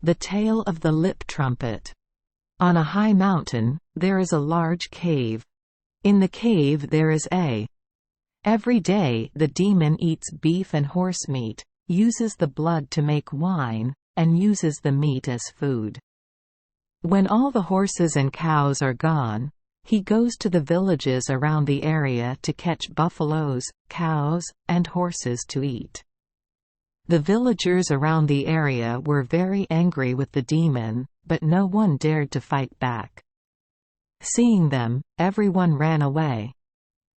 The tale of the lip trumpet. On a high mountain, there is a large cave. In the cave there is a. Every day the demon eats beef and horse meat, uses the blood to make wine, and uses the meat as food. When all the horses and cows are gone, he goes to the villages around the area to catch buffaloes, cows, and horses to eat. The villagers around the area were very angry with the demon, but no one dared to fight back. Seeing them, everyone ran away.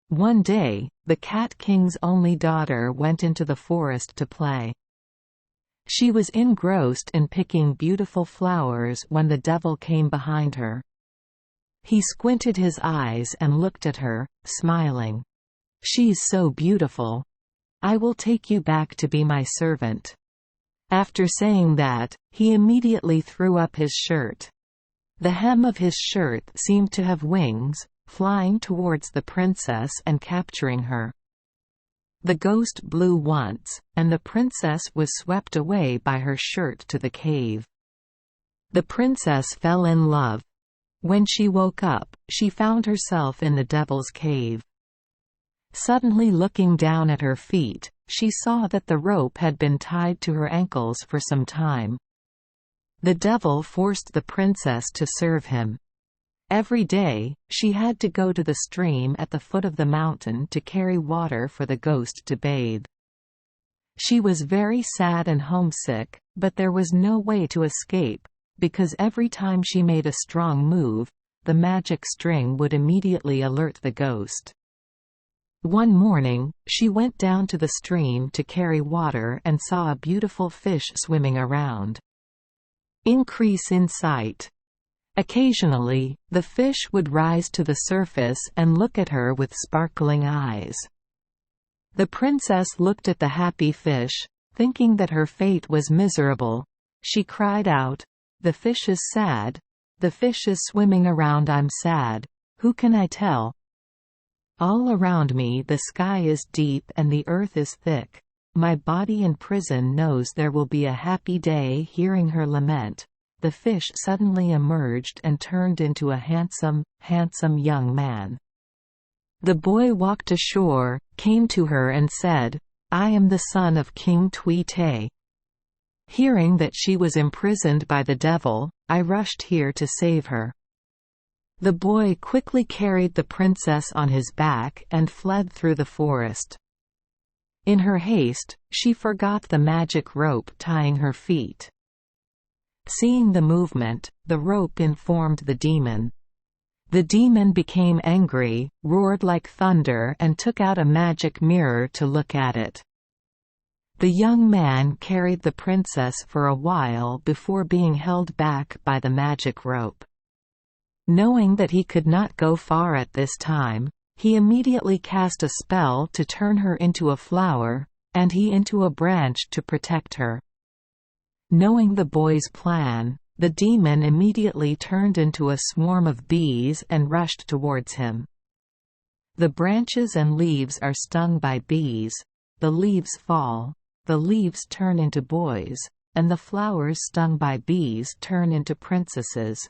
One day, the Cat King's only daughter went into the forest to play. She was engrossed in picking beautiful flowers when the devil came behind her. He squinted his eyes and looked at her, smiling. "She's so beautiful. I will take you back to be my servant." After saying that, he immediately threw up his shirt. The hem of his shirt seemed to have wings, flying towards the princess and capturing her. The ghost blew once, and the princess was swept away by her shirt to the cave. The princess fell in love. When she woke up, she found herself in the devil's cave. Suddenly looking down at her feet, she saw that the rope had been tied to her ankles for some time. The devil forced the princess to serve him. Every day, she had to go to the stream at the foot of the mountain to carry water for the ghost to bathe. She was very sad and homesick, but there was no way to escape, because every time she made a strong move, the magic string would immediately alert the ghost. One morning, she went down to the stream to carry water and saw a beautiful fish swimming around. Increase in sight. Occasionally, the fish would rise to the surface and look at her with sparkling eyes. The princess looked at the happy fish, thinking that her fate was miserable. She cried out, "The fish is sad. The fish is swimming around, I'm sad. Who can I tell? All around me the sky is deep and the earth is thick. My body in prison knows there will be a happy day." Hearing her lament, the fish suddenly emerged and turned into a handsome, handsome young man. The boy walked ashore, came to her and said, "I am the son of King Tui Te. Hearing that she was imprisoned by the devil, I rushed here to save her." The boy quickly carried the princess on his back and fled through the forest. In her haste, she forgot the magic rope tying her feet. Seeing the movement, the rope informed the demon. The demon became angry, roared like thunder and took out a magic mirror to look at it. The young man carried the princess for a while before being held back by the magic rope. Knowing that he could not go far at this time, he immediately cast a spell to turn her into a flower, and he into a branch to protect her. Knowing the boy's plan, the demon immediately turned into a swarm of bees and rushed towards him. The branches and leaves are stung by bees, the leaves fall, the leaves turn into boys, and the flowers stung by bees turn into princesses.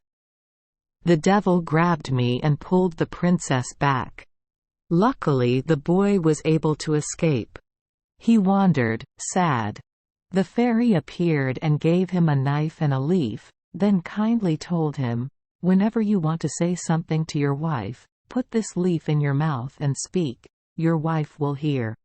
The devil grabbed me and pulled the princess back. Luckily the boy was able to escape. He wandered, sad. The fairy appeared and gave him a knife and a leaf, then kindly told him, "Whenever you want to say something to your wife, put this leaf in your mouth and speak. Your wife will hear."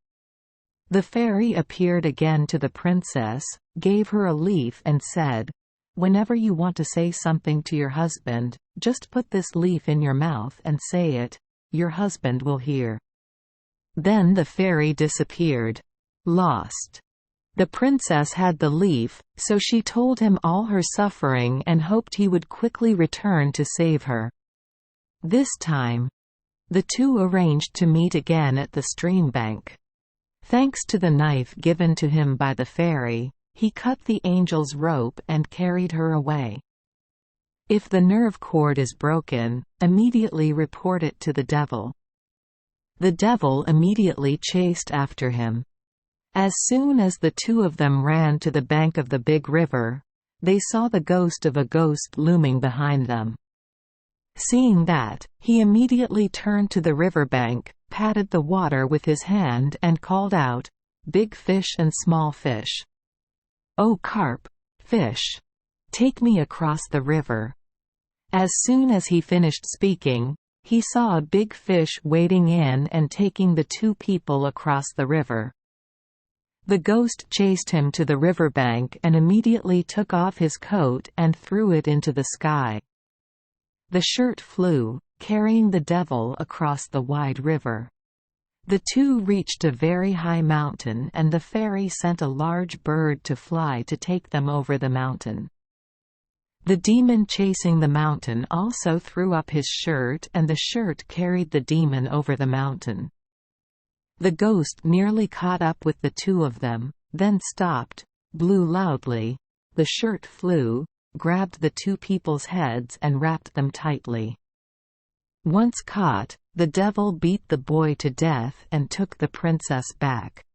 The fairy appeared again to the princess, gave her a leaf and said, "Whenever you want to say something to your husband, just put this leaf in your mouth and say it. Your husband will hear." Then the fairy disappeared. Lost. The princess had the leaf, so she told him all her suffering and hoped he would quickly return to save her. This time, the two arranged to meet again at the stream bank. Thanks to the knife given to him by the fairy, he cut the angel's rope and carried her away. If the nerve cord is broken, immediately report it to the devil. The devil immediately chased after him. As soon as the two of them ran to the bank of the big river, they saw the ghost of a ghost looming behind them. Seeing that, he immediately turned to the riverbank, patted the water with his hand and called out, "Big fish and small fish. Oh carp, fish! Take me across the river." As soon as he finished speaking, he saw a big fish wading in and taking the two people across the river. The ghost chased him to the riverbank and immediately took off his coat and threw it into the sky. The shirt flew, carrying the devil across the wide river. The two reached a very high mountain and the fairy sent a large bird to fly to take them over the mountain. The demon chasing the mountain also threw up his shirt and the shirt carried the demon over the mountain. The ghost nearly caught up with the two of them, then stopped, blew loudly, the shirt flew, grabbed the two people's heads and wrapped them tightly. Once caught, the devil beat the boy to death and took the princess back.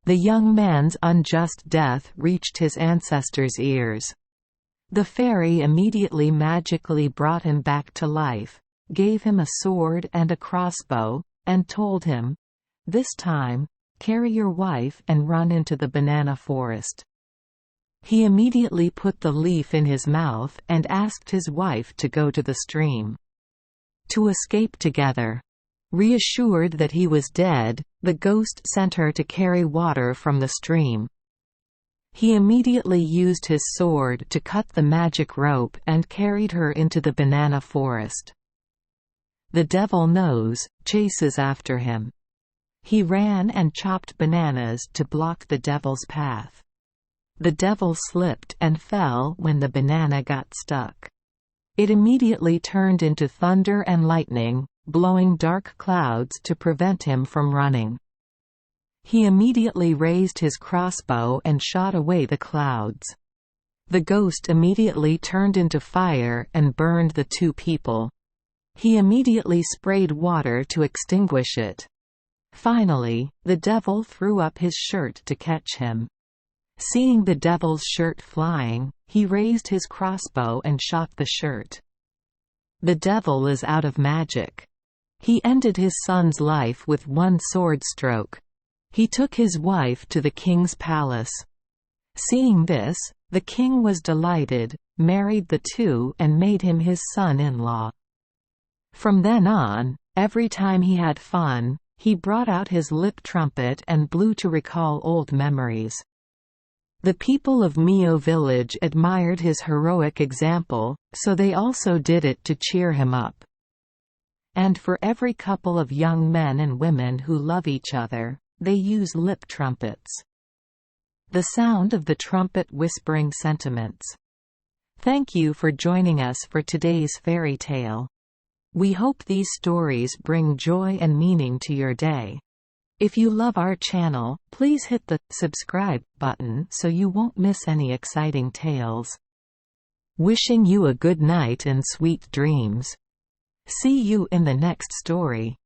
The young man's unjust death reached his ancestors' ears. The fairy immediately magically brought him back to life, gave him a sword and a crossbow, and told him, "This time, carry your wife and run into the banana forest." He immediately put the leaf in his mouth and asked his wife to go to the stream to escape together. Reassured that he was dead, the ghost sent her to carry water from the stream. He immediately used his sword to cut the magic rope and carried her into the banana forest. The devil knows, chases after him. He ran and chopped bananas to block the devil's path. The devil slipped and fell when the banana got stuck. It immediately turned into thunder and lightning, blowing dark clouds to prevent him from running. He immediately raised his crossbow and shot away the clouds. The ghost immediately turned into fire and burned the two people. He immediately sprayed water to extinguish it. Finally, the devil threw up his shirt to catch him. Seeing the devil's shirt flying, he raised his crossbow and shot the shirt. The devil is out of magic. He ended his son's life with one sword stroke. He took his wife to the king's palace. Seeing this, the king was delighted, married the two and made him his son-in-law. From then on, every time he had fun, he brought out his lip trumpet and blew to recall old memories. The people of Mio village admired his heroic example, so they also did it to cheer him up. And for every couple of young men and women who love each other, they use lip trumpets. The sound of the trumpet whispering sentiments. Thank you for joining us for today's fairy tale. We hope these stories bring joy and meaning to your day. If you love our channel, please hit the subscribe button so you won't miss any exciting tales. Wishing you a good night and sweet dreams. See you in the next story.